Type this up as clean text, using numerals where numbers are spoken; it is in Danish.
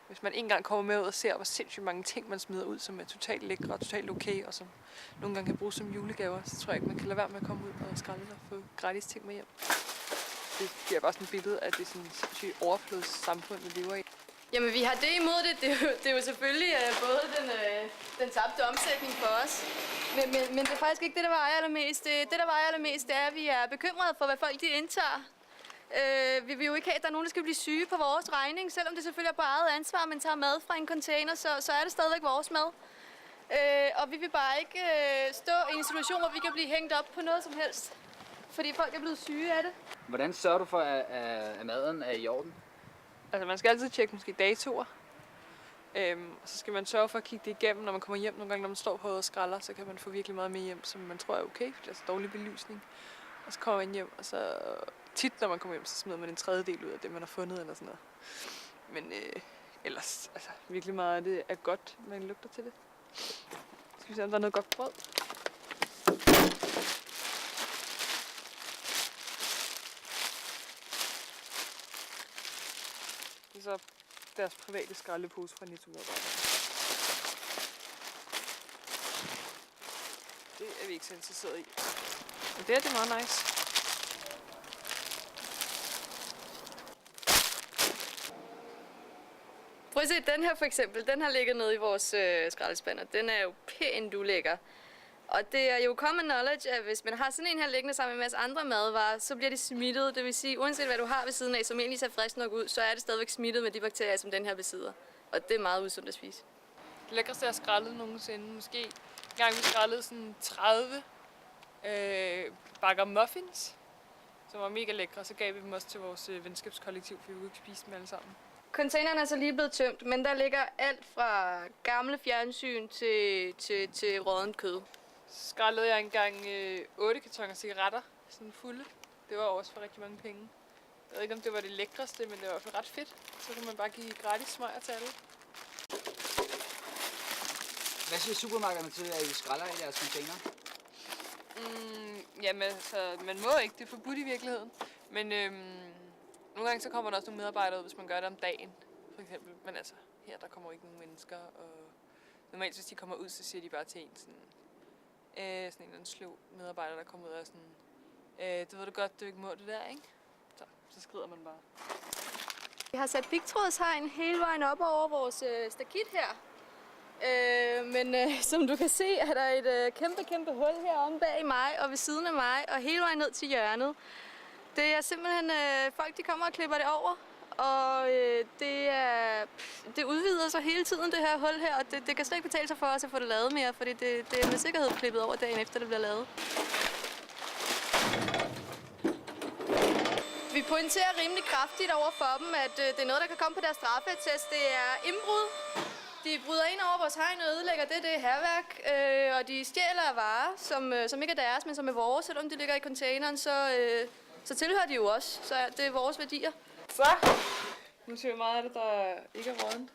hvis man en gang kommer med ud og ser, hvor sindssygt mange ting, man smider ud, som er totalt lækre og totalt okay, og som nogle gange kan bruges som julegaver, så tror jeg ikke, man kan lade være med at komme ud og skralde og få gratis ting med hjem. Det giver bare sådan et billede af det sådan sindssygt overflodssamfund, vi lever i. Jamen, vi har det imod det. Det er jo selvfølgelig både den tabte omsætning for os, men det er faktisk ikke det, der vejer allermest. Det, der vejer allermest, det er, at vi er bekymrede for, hvad folk de indtager. Vi vil jo ikke have, at der er nogen, der skal blive syge på vores regning. Selvom det selvfølgelig er på eget ansvar, at man tager mad fra en container, så er det stadigvæk vores mad. Og vi vil bare ikke stå i en situation, hvor vi kan blive hængt op på noget som helst, fordi folk er blevet syge af det. Hvordan sørger du for, at maden er i orden? Altså, man skal altid tjekke måske datoer. Og så skal man sørge for at kigge det igennem, når man kommer hjem. Nogle gange, når man står på og skralder, så kan man få virkelig meget med hjem, som man tror er okay, fordi det er så dårlig belysning. Og så kommer man hjem, og så tit, når man kommer hjem, så smider man en tredjedel ud af det, man har fundet, eller sådan noget. Men ellers, altså, virkelig meget af det er godt, man lugter til det. Skal vi se, om der er noget godt brød? Det er så deres private skraldepose fra Netto-medarbejderne. Det er vi ikke så interesseret i. Men det er meget nice. Prøv at se, den her for eksempel, den har ligget nede i vores skraldespand, og den er jo pænt ulækker. Og det er jo common knowledge, at hvis man har sådan en her liggende sammen med en masse andre madvarer, så bliver de smittet. Det vil sige, uanset hvad du har ved siden af, som egentlig ser frisk nok ud, så er det stadigvæk smittet med de bakterier, som den her besidder. Og det er meget usundt at spise. Det lækreste, jeg har skrællet nogensinde. Måske en gang vi skrællede sådan 30 bakker muffins, som var mega lækre. Så gav vi dem også til vores venskabskollektiv, for vi kunne ikke spise dem alle sammen. Containeren er så lige blevet tømt, men der ligger alt fra gamle fjernsyn til rådent kød. Så skrællede jeg engang 8 kartoner cigaretter, sådan fulde. Det var også for rigtig mange penge. Jeg ved ikke, om det var det lækreste, men det var i hvert fald ret fedt. Så kan man bare give gratis smøger til alle. Hvad siger supermarkederne til, at I skræller i deres container? Jamen altså, man må ikke. Det er forbudt i virkeligheden. Men nogle gange så kommer der også nogle medarbejdere ud, hvis man gør det om dagen, for eksempel. Men altså, her der kommer ikke nogen mennesker, og normalt hvis de kommer ud, så siger de bare til en sådan en eller anden sløv medarbejder, der kommer ud og sådan, det ved du godt, du ikke må det der, ikke? Så skrider man bare. Vi har sat pigtrådshegn hele vejen op over vores stakit her. Men som du kan se, er der et kæmpe hul heromme bag mig og ved siden af mig og hele vejen ned til hjørnet. Det er simpelthen folk, de kommer og klipper det over, og det udvider sig hele tiden, det her hul her, og det kan slet ikke betale sig for os at få det lavet mere, fordi det er med sikkerhed klippet over dagen efter, det bliver lavet. Vi pointerer rimelig kraftigt over for dem, at det er noget, der kan komme på deres straffeattest. Det er indbrud. De bryder ind over vores hegn og ødelægger det er hærværk, og de stjæler varer, som ikke er deres, men som er vores. Selvom de ligger i containeren, så tilhører de jo os, så det er vores værdier. Så, nu ser vi meget af det, der ikke er rådent.